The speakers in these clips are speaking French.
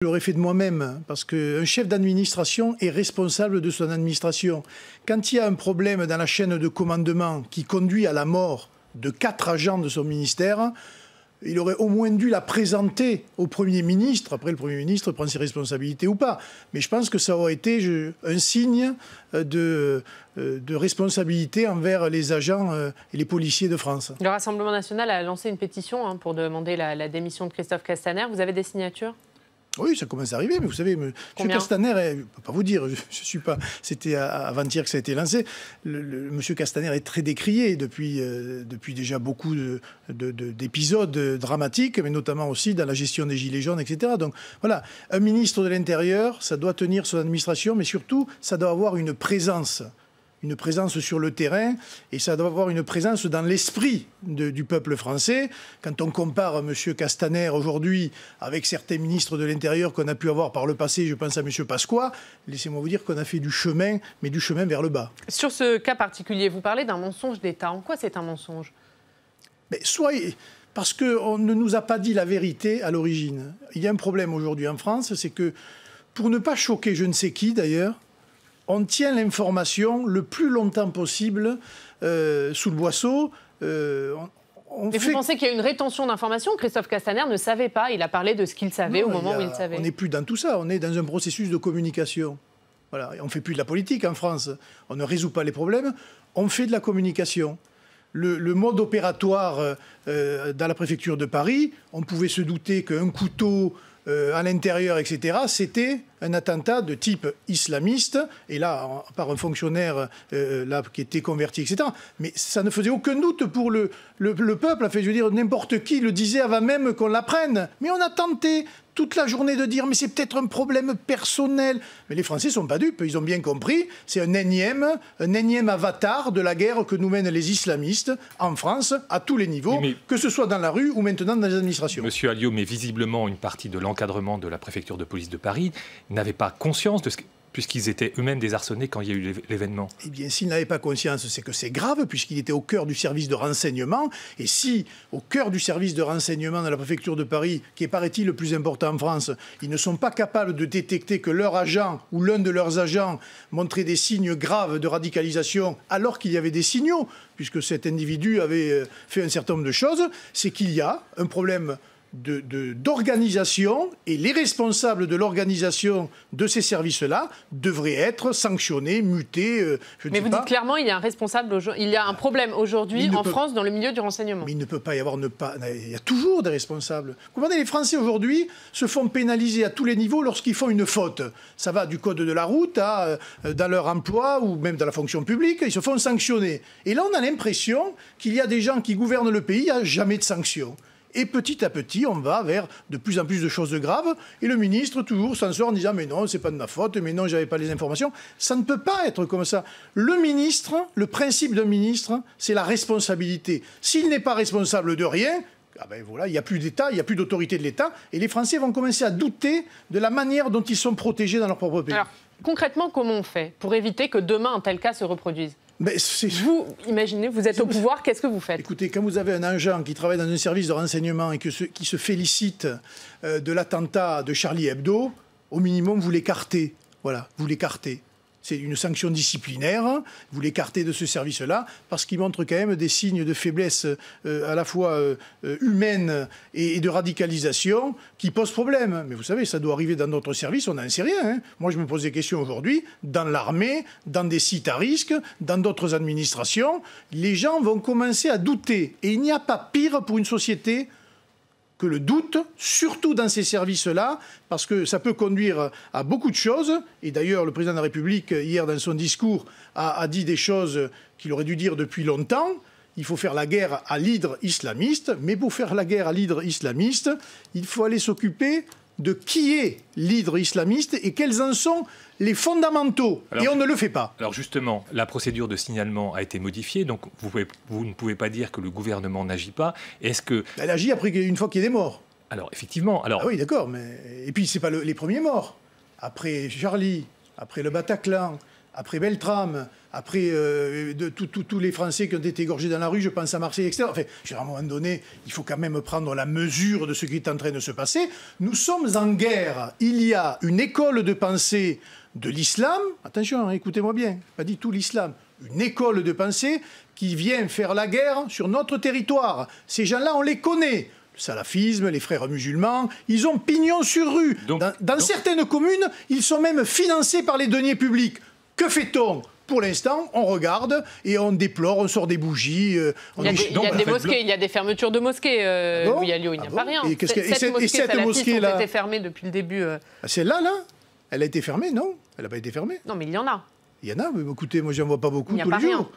Je l'aurais fait de moi-même, parce qu'un chef d'administration est responsable de son administration. Quand il y a un problème dans la chaîne de commandement qui conduit à la mort de 4 agents de son ministère, il aurait au moins dû la présenter au Premier ministre. Après, le Premier ministre prend ses responsabilités ou pas. Mais je pense que ça aurait été un signe de responsabilité envers les agents et les policiers de France. Le Rassemblement national a lancé une pétition pour demander la démission de Christophe Castaner. Vous avez des signatures ? Oui, ça commence à arriver, mais vous savez, M. Castaner, je ne peux pas vous dire, je suis pas. C'était avant-hier que ça a été lancé. M. Castaner est très décrié depuis déjà beaucoup d'épisodes dramatiques, mais notamment aussi dans la gestion des Gilets jaunes, etc. Donc voilà, un ministre de l'Intérieur, ça doit tenir son administration, mais surtout, ça doit avoir une présence sur le terrain, et ça doit avoir une présence dans l'esprit du peuple français. Quand on compare M. Castaner aujourd'hui avec certains ministres de l'Intérieur qu'on a pu avoir par le passé, je pense à M. Pasqua, laissez-moi vous dire qu'on a fait du chemin, mais du chemin vers le bas. Sur ce cas particulier, vous parlez d'un mensonge d'État. En quoi c'est un mensonge ? Parce qu'on ne nous a pas dit la vérité à l'origine. Il y a un problème aujourd'hui en France, c'est que, pour ne pas choquer je ne sais qui d'ailleurs, on tient l'information le plus longtemps possible sous le boisseau. Mais vous pensez qu'il y a une rétention d'informations ? Christophe Castaner ne savait pas. Il a parlé de ce qu'il savait au moment où il savait. On n'est plus dans tout ça. On est dans un processus de communication. Voilà. On ne fait plus de la politique en France. On ne résout pas les problèmes. On fait de la communication. Le mode opératoire dans la préfecture de Paris, on pouvait se douter qu'un couteau à l'intérieur, etc., c'était un attentat de type islamiste, et là, par un fonctionnaire qui était converti, etc. Mais ça ne faisait aucun doute pour le peuple. Enfin, je veux dire, n'importe qui le disait avant même qu'on l'apprenne. Mais on a tenté toute la journée de dire « mais c'est peut-être un problème personnel ». Mais les Français ne sont pas dupes, ils ont bien compris. C'est un énième avatar de la guerre que nous mènent les islamistes en France, à tous les niveaux, que ce soit dans la rue ou maintenant dans les administrations. Monsieur Alliot, mais visiblement, une partie de l'encadrement de la préfecture de police de Paris n'avait pas conscience de ce puisqu'ils étaient eux-mêmes désarçonnés quand il y a eu l'événement. Eh bien, s'ils n'avaient pas conscience, c'est que c'est grave, puisqu'il était au cœur du service de renseignement. Et si, au cœur du service de renseignement de la préfecture de Paris, qui est, paraît-il, le plus important en France, ils ne sont pas capables de détecter que leur agent ou l'un de leurs agents montrait des signes graves de radicalisation, alors qu'il y avait des signaux, puisque cet individu avait fait un certain nombre de choses, c'est qu'il y a un problème d'organisation, et les responsables de l'organisation de ces services-là devraient être sanctionnés, mutés. Mais vous dites clairement il y a un responsable, il y a un problème aujourd'hui en France dans le milieu du renseignement. Mais il ne peut pas y avoir il y a toujours des responsables. Vous comprenez, les Français aujourd'hui se font pénaliser à tous les niveaux lorsqu'ils font une faute. Ça va du code de la route dans leur emploi ou même dans la fonction publique, ils se font sanctionner. Et là, on a l'impression qu'il y a des gens qui gouvernent le pays, il n'y a jamais de sanctions. Et petit à petit, on va vers de plus en plus de choses graves. Et le ministre, toujours, s'en sort en disant « mais non, c'est pas de ma faute, mais non, j'avais pas les informations ». Ça ne peut pas être comme ça. Le ministre, le principe d'un ministre, c'est la responsabilité. S'il n'est pas responsable de rien, voilà, il n'y a plus d'État, il n'y a plus d'autorité de l'État. Et les Français vont commencer à douter de la manière dont ils sont protégés dans leur propre pays. Alors, concrètement, comment on fait pour éviter que demain un tel cas se reproduise ? Vous, imaginez, vous êtes au pouvoir, qu'est-ce que vous faites ? Écoutez, quand vous avez un agent qui travaille dans un service de renseignement et qui se félicite de l'attentat de Charlie Hebdo, au minimum, vous l'écartez. Voilà, vous l'écartez. C'est une sanction disciplinaire, vous l'écartez de ce service-là, parce qu'il montre quand même des signes de faiblesse à la fois humaine et de radicalisation qui posent problème. Mais vous savez, ça doit arriver dans d'autres services, on n'en sait rien. Hein. Moi, je me pose des questions aujourd'hui, dans l'armée, dans des sites à risque, dans d'autres administrations, les gens vont commencer à douter. Et il n'y a pas pire pour une société que le doute, surtout dans ces services-là, parce que ça peut conduire à beaucoup de choses. Et d'ailleurs, le président de la République, hier, dans son discours, a dit des choses qu'il aurait dû dire depuis longtemps. Il faut faire la guerre à l'hydre islamiste, mais pour faire la guerre à l'hydre islamiste, il faut aller s'occuper de qui est l'hydre islamiste et quels en sont les fondamentaux. Et on ne le fait pas. Alors justement, la procédure de signalement a été modifiée, donc vous ne pouvez pas dire que le gouvernement n'agit pas. Est-ce que... Elle agit après une fois qu'il y a des morts. Alors effectivement... Ah oui, d'accord, mais... Et puis c'est pas les premiers morts. Après Charlie, après le Bataclan, après Beltrame, après tous les Français qui ont été égorgés dans la rue, je pense à Marseille, etc. Enfin, à un moment donné, il faut quand même prendre la mesure de ce qui est en train de se passer. Nous sommes en guerre. Il y a une école de pensée de l'islam, attention, hein, écoutez-moi bien, pas dit tout l'islam, une école de pensée qui vient faire la guerre sur notre territoire. Ces gens-là, on les connaît. Le salafisme, les frères musulmans, ils ont pignon sur rue. Dans certaines communes, ils sont même financés par les deniers publics. Que fait-on ? Pour l'instant, on regarde et on déplore, on sort des bougies. Il y a des mosquées, il y a des fermetures de mosquées, Louis Alliot, il n'y a pas rien. Cette mosquée ont été fermées depuis le début. Celle-là, elle a été fermée, non? Elle n'a pas été fermée. Non, mais il y en a. Il y en a, mais écoutez, moi, j'en vois pas beaucoup tous les jours.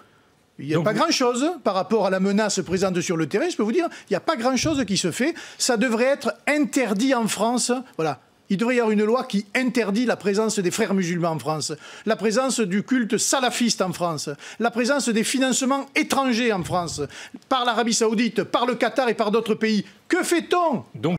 Il n'y a pas grand-chose par rapport à la menace présente sur le terrain. Je peux vous dire, il n'y a pas grand-chose qui se fait. Ça devrait être interdit en France. Voilà. Il devrait y avoir une loi qui interdit la présence des frères musulmans en France, la présence du culte salafiste en France, la présence des financements étrangers en France, par l'Arabie Saoudite, par le Qatar et par d'autres pays. Que fait-on ?